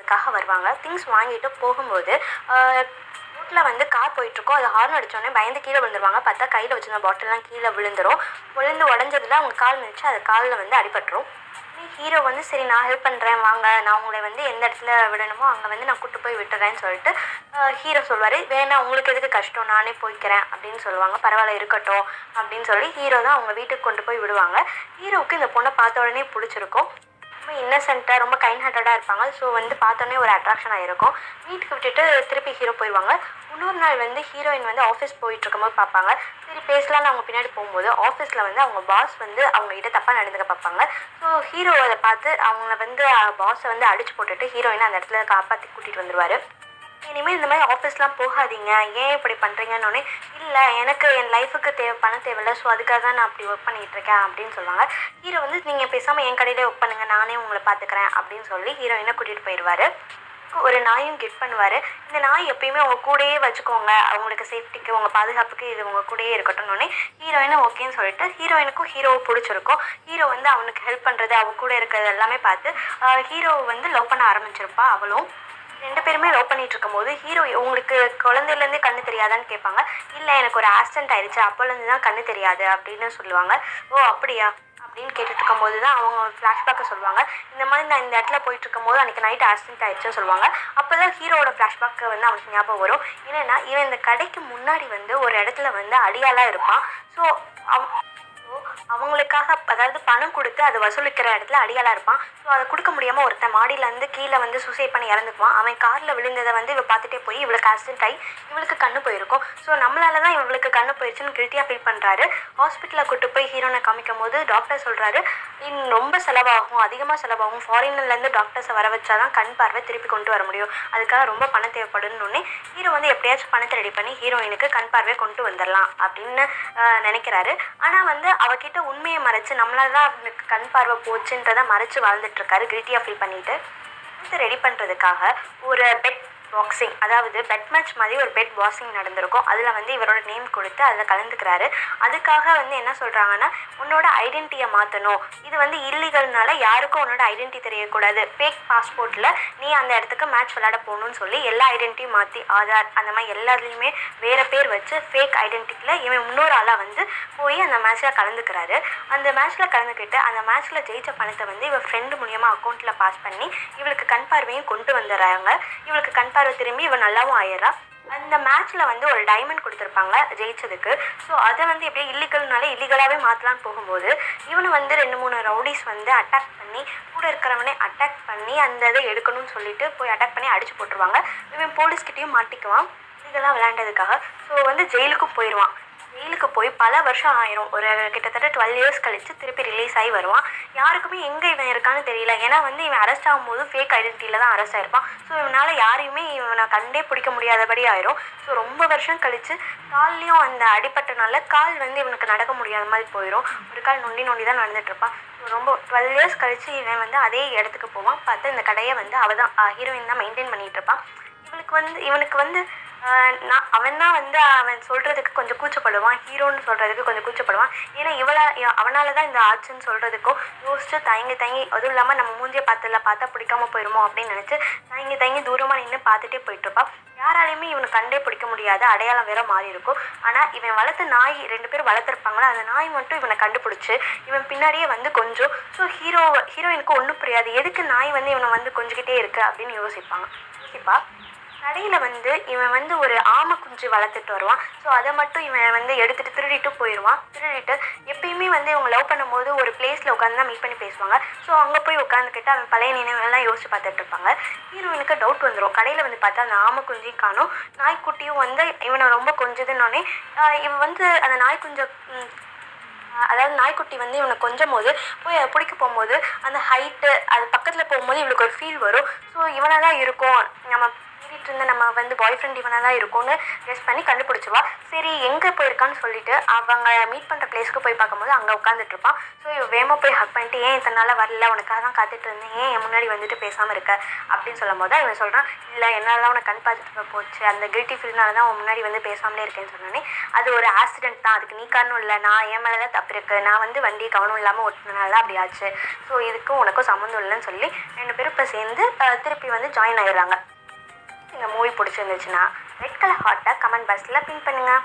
வாங்குறதுக்காக வருவாங்க. திங்ஸ் வாங்கிட்டு போகும்போது ரோட்ல வந்து கார் போயிட்டுருக்கோம். அது ஹார்ன் அடிச்சோடனே பயந்து கீழே விழுந்துருவாங்க. பார்த்தா கையில் வச்சிருந்த பாட்டில்லாம் கீழே விழுந்துரும். விழுந்து உடஞ்சதுல அவங்க கால் மிதிச்சு அது காலில் வந்து அடிபட்டுரும். ஹீரோ வந்து சரி நான் ஹெல்ப் பண்ணுறேன் வாங்க, நான் உங்களை வந்து எந்த இடத்துல விடணுமோ அங்கே வந்து நான் கூட்டு போய் விட்டுறேன்னு சொல்லிட்டு ஹீரோ சொல்வார். வேணா உங்களுக்கு எதுக்கு கஷ்டம், நானே போய்க்கிறேன் அப்படின்னு சொல்லுவாங்க. பரவாயில்ல இருக்கட்டும் அப்படின்னு சொல்லி ஹீரோ தான் அவங்க வீட்டுக்கு கொண்டு போய் விடுவாங்க. ஹீரோவுக்கு இந்த பொண்ணை பார்த்த உடனே பிடிச்சிருக்கும். ரொம்ப இன்னசென்ட்டாக ரொம்ப கைண்ட் ஹார்ட்டடாக இருப்பாங்க. ஸோ வந்து பார்த்தோன்னே ஒரு அட்ராக்ஷனாக இருக்கும். வீட்டுக்கு விட்டுட்டு திருப்பி ஹீரோ போயிடுவாங்க. இன்னொரு நாள் வந்து ஹீரோயின் வந்து ஆஃபீஸ் போயிட்டுருக்கும்போது பார்ப்பாங்க. சரி பேசலான்னு அவங்க பின்னாடி போகும்போது ஆஃபீஸில் வந்து அவங்க பாஸ் வந்து அவங்ககிட்ட தப்பாக நடந்துக்க பார்ப்பாங்க. ஸோ ஹீரோ அதை பார்த்து அவங்கள வந்து பாஸை வந்து அடிச்சு போட்டுட்டு ஹீரோயினை அந்த இடத்துல காப்பாற்றி கூட்டிகிட்டு வந்துடுவார். இனிமேல் இந்த மாதிரி ஆஃபீஸ்லாம் போகாதீங்க, ஏன் இப்படி பண்ணுறீங்கன்னொடனே இல்லை எனக்கு என் லைஃபுக்கு பணம் தேவையில்லை, ஸோ அதுக்காக தான் நான் அப்படி ஒர்க் பண்ணிகிட்ருக்கேன் அப்படின்னு சொல்லுவாங்க. ஹீரோ வந்து நீங்கள் பேசாமல் என் கடையிலே ஒர்க் பண்ணுங்கள், நானே உங்களை பார்த்துக்கிறேன் அப்படின்னு சொல்லி ஹீரோயினை கூட்டிகிட்டு போயிடுவார். ஒரு நாயும் கிஃப்ட் பண்ணுவார். இந்த நாய் எப்பயுமே உங்கள் கூடயே வச்சுக்கோங்க, அவங்களுக்கு சேஃப்டிக்கு உங்கள் பாதுகாப்புக்கு இது உங்கள் கூடயே இருக்கட்டும்னே ஹீரோயினும் ஓகேன்னு சொல்லிட்டு ஹீரோயினுக்கும் ஹீரோவை பிடிச்சிருக்கும். ஹீரோ வந்து அவனுக்கு ஹெல்ப் பண்ணுறது அவ கூட இருக்கிறது எல்லாமே பார்த்து ஹீரோவை வந்து லவ் பண்ண ஆரம்பிச்சிருப்பா. அவளும் 2 பேருமே லவ் பண்ணிட்டு இருக்கும்போது ஹீரோ உங்களுக்கு குழந்தையிலேருந்தே கண்ணு தெரியாதான்னு கேட்பாங்க. இல்லை எனக்கு ஒரு ஆக்சிடென்ட் ஆயிடுச்சு, அப்போலேருந்து தான் கண்ணு தெரியாது அப்படின்னு சொல்லுவாங்க. ஓ அப்படியா அப்படின்னு கேட்டுட்டு இருக்கும்போது தான் அவங்க ஃப்ளாஷ்பேக்கை சொல்லுவாங்க. இந்த மாதிரி நான் இந்த இடத்துல போயிட்டு இருக்கும்போது அன்றைக்கி நைட் ஆக்சிடென்ட் ஆயிடுச்சுன்னு சொல்லுவாங்க. அப்போ தான் ஹீரோட ஃப்ளாஷ்பேக்கு வந்து அவனுக்கு ஞாபகம் வரும். என்னென்னா இவன் இந்த கடைக்கு முன்னாடி வந்து ஒரு இடத்துல வந்து அடியாளாக இருப்பான். ஸோ அவங்களுக்காக அதாவது பணம் கொடுத்து அதை வசூலிக்கிற இடத்துல அடியாளாக இருப்பான். ஸோ அதை கொடுக்க முடியாமல் ஒருத்தன் மாடியிலேருந்து கீழே வந்து சூசைட் பண்ணி இறந்துக்குவான். அவன் காரில் விழுந்ததை வந்து இவள் பார்த்துட்டே போய் இவளுக்கு ஆக்சிடென்ட் ஆகி இவளுக்கு கண்ணு போயிருக்கும். ஸோ நம்மளால தான் இவளுக்கு கண்ணு போயிடுச்சுன்னு கில்ட்டியாக ஃபீல் பண்ணுறாரு. ஹாஸ்பிட்டலில் கூட்டு போய் ஹீரோனை காமிக்கும் போது டாக்டர் சொல்கிறாரு ரொம்ப செலவாகும், அதிகமாக செலவாகும், ஃபாரின்லேருந்து டாக்டர்ஸை வர வச்சா தான் கண் பார்வை திருப்பி கொண்டு வர முடியும், அதுக்காக ரொம்ப பணம் தேவைப்படுன்னு ஹீரோ வந்து எப்படியாச்சும் பணத்தை ரெடி பண்ணி ஹீரோயினுக்கு கண் பார்வையை கொண்டு வந்துடலாம் அப்படின்னு நினைக்கிறாரு. ஆனால் வந்து அவகிட்ட உண்மையை மறைச்சு நம்மளால தான் அவனுக்கு கண் பார்வை போச்சுன்றதை மறைச்சு வாழ்ந்துட்டு இருக்காரு கில்ட்டியாக ஃபீல் பண்ணிட்டு. இதை ரெடி பண்ணுறதுக்காக ஒரு பெட் பாக்ஸிங், அதாவது பெட் மேட்ச் மாதிரி ஒரு பெட் பாக்ஸிங் நடந்திருக்கும். அதில் வந்து இவரோட நேம் கொடுத்து அதில் கலந்துக்கிறாரு. அதுக்காக வந்து என்ன சொல்கிறாங்கன்னா உன்னோட ஐடென்டிட்டியை மாற்றணும், இது வந்து இல்லீகல்னால யாருக்கும் உன்னோட ஐடென்டிட்டி தெரியக்கூடாது, ஃபேக் பாஸ்போர்ட்டில் நீ அந்த இடத்துக்கு மேட்ச் விளையாட போகணும்னு சொல்லி எல்லா ஐடென்டிட்டியும் மாற்றி ஆதார் அந்த மாதிரி எல்லாத்துலேயுமே வேறு பேர் வச்சு ஃபேக் ஐடென்டிட்டியில் இவன் இன்னொரு ஆளாக வந்து போய் அந்த மேட்ச்சில் கலந்துக்கிறாரு. அந்த மேட்ச்சில் கலந்துக்கிட்டு அந்த மேட்ச்சில் ஜெயிச்ச பணத்தை வந்து இவள் ஃப்ரெண்டு மூலியமாக அக்கௌண்ட்டில் பாஸ் பண்ணி இவளுக்கு கண் பார்வையும் கொண்டு வந்துடுறாங்க. இவளுக்கு கண் பார்வை திரும்பி இவன் நல்லாவும் ஆயிடுறா. அந்த மேட்ச்சில் வந்து ஒரு டைமண்ட் கொடுத்துருப்பாங்க ஜெயிச்சதுக்கு. ஸோ அதை வந்து எப்படியே இல்லீகல்னாலே இல்லீகலாகவே மாற்றலான்னு போகும்போது இவனு வந்து 2-3 ரவுடிஸ் வந்து அட்டாக் பண்ணி கூட இருக்கிறவனே அட்டாக் பண்ணி அந்த இதை எடுக்கணும்னு சொல்லிட்டு போய் அட்டாக் பண்ணி அடிச்சு போட்டுருவாங்க. இவன் போலீஸ்கிட்டையும் மாட்டிக்குவான் இதெல்லாம் விளையாண்டதுக்காக. ஸோ வந்து ஜெயிலுக்கும் போயிடுவான். ஜெயிலுக்கு போய் பல வருஷம் ஆயிரும், ஒரு கிட்டத்தட்ட 12 இயர்ஸ் கழித்து திருப்பி ரிலீஸ் ஆகி வருவான். யாருக்குமே எங்கே இவன் இருக்கான்னு தெரியல. ஏன்னா வந்து இவன் அரெஸ்ட் ஆகும்போது ஃபேக் ஐடென்டிட்டியில் தான் அரெஸ்ட் ஆகிருப்பான். ஸோ இவனால் யாரையுமே இவனை கண்டே பிடிக்க முடியாதபடி ஆயிரும். ஸோ ரொம்ப வருஷம் கழித்து கால்லையும் அந்த அடிப்பட்டனால கால் வந்து இவனுக்கு நடக்க முடியாத மாதிரி போயிடும். ஒரு கால் நொண்டி நொண்டி தான் நடந்துட்டுருப்பான். ஸோ ரொம்ப 12 இயர்ஸ் கழித்து இவன் வந்து அதே இடத்துக்கு போவான். பார்த்து இந்த கடையை வந்து அவள் தான் ஹீரோயின் தான் மெயின்டைன் பண்ணிகிட்டு இருப்பான். இவனுக்கு வந்து அவன் தான் வந்து அவன் சொல்கிறதுக்கு கொஞ்சம் கூச்சப்படுவான், ஹீரோன்னு சொல்கிறதுக்கு கொஞ்சம் கூச்சப்படுவான். ஏன்னா அவனால் தான் இந்த ஆச்சுன்னு சொல்கிறதுக்கும் யோசிச்சு தயங்கி அதுவும் இல்லாமல் நம்ம மூஞ்சியை பார்த்தா பிடிக்காம போயிடுமோ அப்படின்னு நினச்சி தயங்கி தூரமாக நின்று பார்த்துட்டே போயிட்டுருப்பான். யாராலையுமே இவனை கண்டே பிடிக்க முடியாது, அடையாளம் வேற மாறி இருக்கும். ஆனால் இவன் வளர்த்த நாய் 2 பேர் வளர்த்துருப்பாங்களா, அந்த நாய் மட்டும் இவனை கண்டுபிடிச்சி இவன் பின்னாடியே வந்து கொஞ்சம். ஸோ ஹீரோயினுக்கு ஒன்றும் புரியாது, எதுக்கு நாய் வந்து இவனை வந்து கொஞ்சிக்கிட்டே இருக்கு அப்படின்னு யோசிப்பா. கடையில் வந்து இவன் வந்து ஒரு ஆமை குஞ்சு வளர்த்துட்டு வருவான். ஸோ அதை மட்டும் இவன் வந்து எடுத்துகிட்டு திருடிட்டு போயிடுவான். திருடிட்டு எப்பயுமே வந்து இவங்க லவ் பண்ணும்போது ஒரு பிளேஸில் உட்காந்து தான் மீட் பண்ணி பேசுவாங்க. ஸோ அங்கே போய் உட்காந்துக்கிட்டு அவன் பழைய நினைவுகள்லாம் யோசிச்சு பார்த்துட்டு இருப்பாங்க. ஹீரோயினுக்கு டவுட் வந்துடும், கடையில் வந்து பார்த்தா அந்த ஆமை குஞ்சையும் காணும், நாய்க்குட்டியும் வந்து இவனை ரொம்ப கொஞ்சதுன்னொடனே இவன் வந்து அந்த அதாவது நாய்க்குட்டி வந்து இவனை கொஞ்சம் போது போய் அதை பிடிக்க போகும்போது அந்த ஹைட்டு அது பக்கத்தில் போகும்போது இவளுக்கு ஒரு ஃபீல் வரும். ஸோ இவனை தான் இருக்கும், நம்ம தேடிட்டு இருந்த நம்ம வந்து பாய் ஃப்ரெண்ட் இவனாக தான் இருக்கும்னு கெஸ் பண்ணி கண்டுபிடிச்சிருவா. சரி எங்கே போயிருக்கான்னு சொல்லிட்டு அவங்க மீட் பண்ணுற பிளேஸ்க்கு போய் பார்க்கும்போது அங்கே உட்காந்துட்டு இருப்பான். ஸோ இவ வேகமாக போய் ஹக் பண்ணிட்டு, ஏன் இத்தனை நாளாக வரல, உனக்காக தான் காத்துட்டு இருந்தேன், ஏன் என் முன்னாடி வந்துட்டு பேசாமல் இருக்க அப்படின்னு சொல்லும் போது இவன் சொல்கிறான், இல்லை என்னால் தான் உனக்கு கண் பார்த்துட்டு போச்சு, அந்த கில்ட்டி ஃபீல்னால தான் உன் முன்னாடி வந்து பேசாமலே இருக்கேன்னு சொன்னோன்னே, அது ஒரு ஆக்சிடென்ட் தான், அதுக்கு நீ காரணம் இல்லை, நான் என் மேலே தான் தப்பு இருக்குது, நான் வந்து வண்டியை கவனம் இல்லாமல் ஓட்டினால தான் அப்படி ஆச்சு, ஸோ இதுக்கும் உனக்கும் சம்மந்தம் இல்லைன்னு சொல்லி 2 பேரும் இப்போ சேர்ந்து திருப்பி வந்து ஜாயின் ஆயிடுறாங்க. இந்த மூவி பிடிச்சிருந்துச்சுன்னா ரெட் கலர் ஹார்ட்டை கமெண்ட் பாக்ஸில் பின் பண்ணுங்கள்.